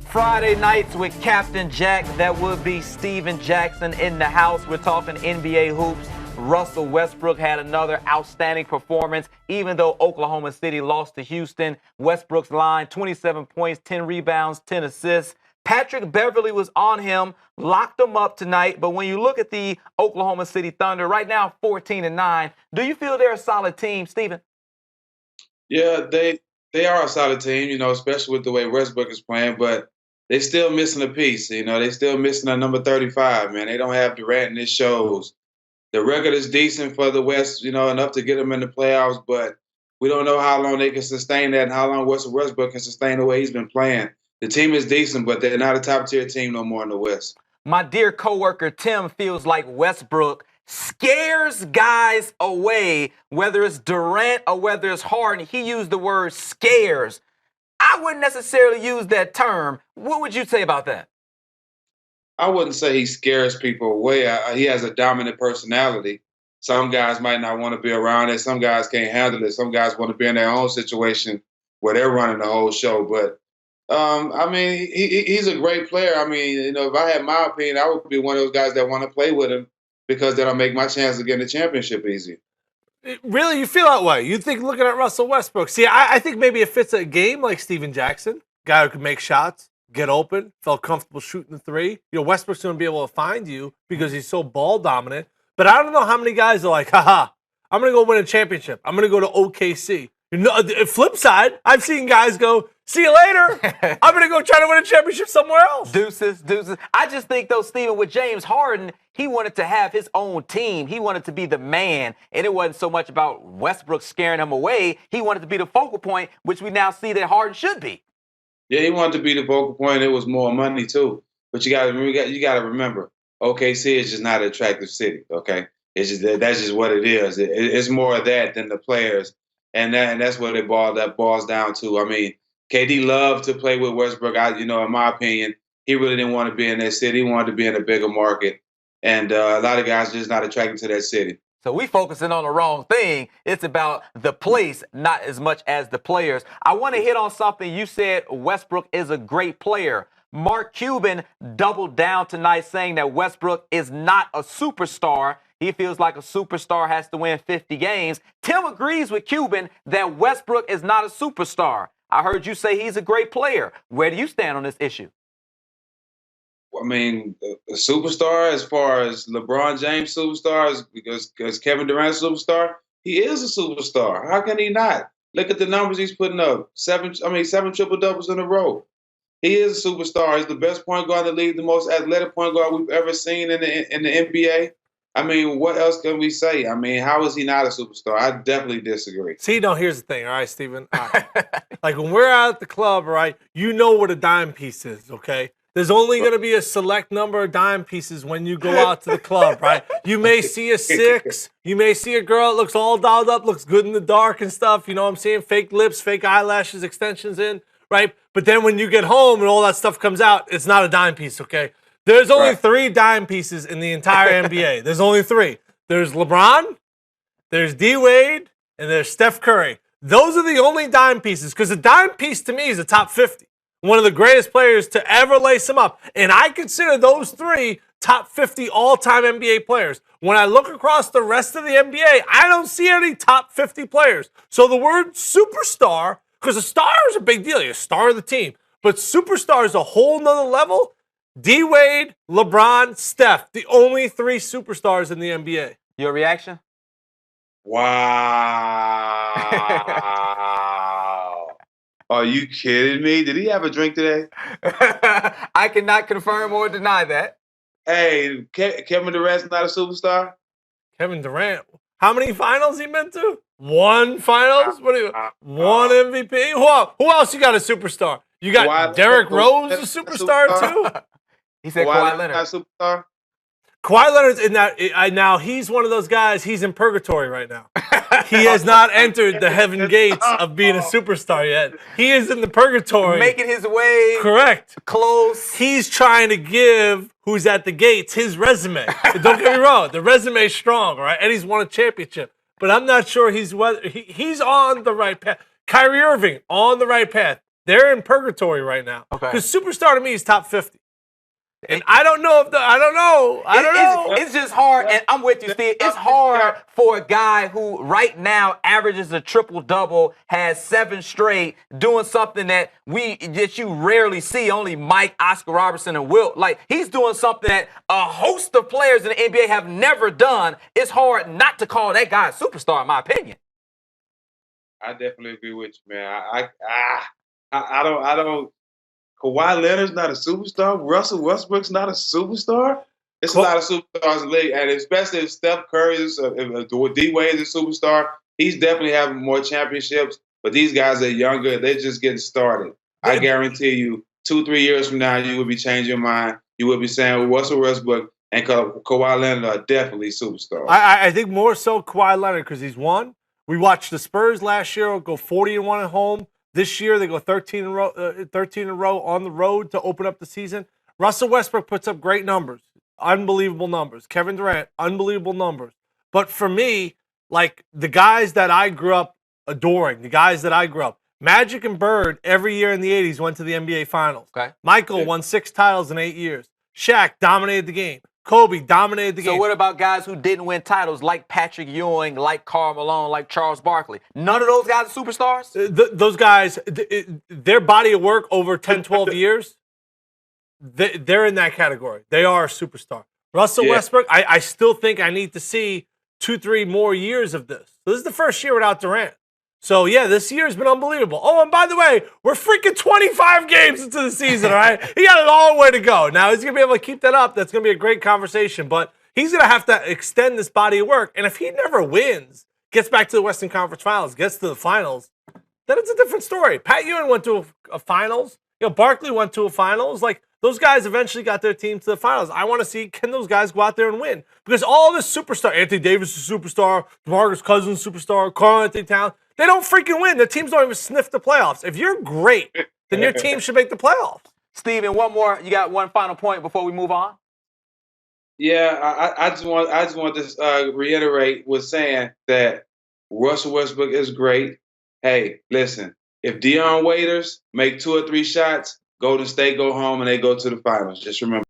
Friday nights with Captain Jack. That would be Steven Jackson in the house. We're talking NBA hoops. Russell Westbrook had another outstanding performance. Even though Oklahoma City lost to Houston, Westbrook's line, 27 points, 10 rebounds, 10 assists. Patrick Beverly was on him, locked him up tonight. But when you look at the Oklahoma City Thunder, right now 14-9, do you feel they're a solid team, Steven? Yeah, they are a solid team, especially with the way Westbrook is playing, but they still missing a piece. They still missing a number 35, man. They don't have Durant, and it shows. The record is decent for the West, enough to get them in the playoffs, but we don't know how long they can sustain that and how long Russell Westbrook can sustain the way he's been playing. The team is decent, but they're not a top-tier team no more in the West. My dear coworker Tim feels like Westbrook scares guys away, whether it's Durant or whether it's Harden. He used the word scares. I wouldn't necessarily use that term. What would you say about that? I wouldn't say he scares people away. He has a dominant personality. Some guys might not want to be around it. Some guys can't handle it. Some guys want to be in their own situation where they're running the whole show. But, he's a great player. If I had my opinion, I would be one of those guys that want to play with him because that'll make my chance of getting the championship easier. Really? You feel that way? You think looking at Russell Westbrook. See, I think maybe it fits a game like Steven Jackson, guy who can make shots, get open, felt comfortable shooting the three. Westbrook's going to be able to find you because he's so ball dominant. But I don't know how many guys are like, haha, I'm going to go win a championship. I'm going to go to OKC. Flip side, I've seen guys go, see you later. I'm going to go try to win a championship somewhere else. Deuces. I just think, though, Steven, with James Harden, he wanted to have his own team. He wanted to be the man, and it wasn't so much about Westbrook scaring him away. He wanted to be the focal point, which we now see that Harden should be. Yeah, he wanted to be the focal point. It was more money, too. But you got to remember, OKC is just not an attractive city, okay? That's just what it is. It's more of that than the players. And that's what it boils down to. KD loved to play with Westbrook. In my opinion, he really didn't want to be in that city. He wanted to be in a bigger market. And a lot of guys are just not attracted to that city. So we focusing on the wrong thing. It's about the place, not as much as the players. I want to hit on something. You said Westbrook is a great player. Mark Cuban doubled down tonight saying that Westbrook is not a superstar. He feels like a superstar has to win 50 games. Tim agrees with Cuban that Westbrook is not a superstar. I heard you say he's a great player. Where do you stand on this issue? A superstar as far as LeBron James superstars, because Kevin Durant superstar, he is a superstar. How can he not? Look at the numbers he's putting up. Seven triple-doubles in a row. He is a superstar. He's the best point guard in the league, the most athletic point guard we've ever seen in the NBA. What else can we say? How is he not a superstar? I definitely disagree. See, here's the thing, all right, Steven? All right. Like when we're out at the club, right, you know what a dime piece is, okay? There's only going to be a select number of dime pieces when you go out to the club, right? You may see a 6. You may see a girl that looks all dolled up, looks good in the dark and stuff. You know what I'm saying? Fake lips, fake eyelashes, extensions in, right? But then when you get home and all that stuff comes out, it's not a dime piece, okay? There's only 3 dime pieces in the entire NBA. There's only 3. There's LeBron, there's D-Wade, and there's Steph Curry. Those are the only dime pieces because a dime piece to me is a top 50. One of the greatest players to ever lace them up. And I consider those 3 top 50 all-time NBA players. When I look across the rest of the NBA, I don't see any top 50 players. So the word superstar, because a star is a big deal. You're a star of the team. But superstar is a whole nother level. D-Wade, LeBron, Steph, the only 3 superstars in the NBA. Your reaction? Wow. Are you kidding me? Did he have a drink today? I cannot confirm or deny that. Hey, Kevin Durant's not a superstar? Kevin Durant. How many finals he been to? 1 finals? One MVP? Who else you got a superstar? You got Derrick Rose a superstar too? He said Kawhi Leonard. Superstar? Kawhi Leonard's in that. Now he's one of those guys. He's in purgatory right now. He has not entered the heaven gates of being a superstar yet. He is in the purgatory, making his way. Correct. Close. He's trying to give who's at the gates his resume. Don't get me wrong. The resume is strong, right? And he's won a championship. But I'm not sure he's on the right path. Kyrie Irving on the right path. They're in purgatory right now. Okay. Because superstar to me is top 50. And I don't know if I don't know. It's just hard, and I'm with you, Steve. It's hard for a guy who right now averages a triple-double, has 7 straight, doing something that you rarely see. Only Mike, Oscar Robertson, and Wilt. Like, he's doing something that a host of players in the NBA have never done. It's hard not to call that guy a superstar, in my opinion. I definitely agree with you, man. I don't. Kawhi Leonard's not a superstar. Russell Westbrook's not a superstar. It's a lot of superstars in the league, and especially if Steph Curry is, if D-Wade is a superstar, he's definitely having more championships. But these guys are younger; they're just getting started. I guarantee you, 2-3 years from now, you will be changing your mind. You will be saying, well, Russell Westbrook and Kawhi Leonard are definitely superstars. I think more so Kawhi Leonard because he's won. We watched the Spurs last year go 40-1 at home. This year, they go 13 in a row on the road to open up the season. Russell Westbrook puts up great numbers, unbelievable numbers. Kevin Durant, unbelievable numbers. But for me, like the guys that I grew up adoring, Magic and Bird every year in the 80s went to the NBA Finals. Okay. Michael won 6 titles in 8 years. Shaq dominated the game. Kobe dominated the game. So what about guys who didn't win titles like Patrick Ewing, like Karl Malone, like Charles Barkley? None of those guys are superstars? Those guys, their body of work over 10, 12 years, they're in that category. They are a superstar. Russell Westbrook, I still think I need to see 2-3 more years of this. So this is the first year without Durant. So, yeah, this year has been unbelievable. Oh, and by the way, we're freaking 25 games into the season, all right? He got a long way to go. Now, he's going to be able to keep that up. That's going to be a great conversation. But he's going to have to extend this body of work. And if he never wins, gets back to the Western Conference Finals, gets to the finals, then it's a different story. Pat Ewing went to a finals. Barkley went to a finals. Like, those guys eventually got their team to the finals. I want to see, can those guys go out there and win? Because all this superstar, Anthony Davis is a superstar, DeMarcus Cousins superstar, Karl Anthony Towns, they don't freaking win. The teams don't even sniff the playoffs. If you're great, then your team should make the playoffs. Steven, one more. You got one final point before we move on? Yeah, I just want to reiterate with saying that Russell Westbrook is great. Hey, listen, if Dion Waiters make 2 or 3 shots, Golden State go home and they go to the finals. Just remember.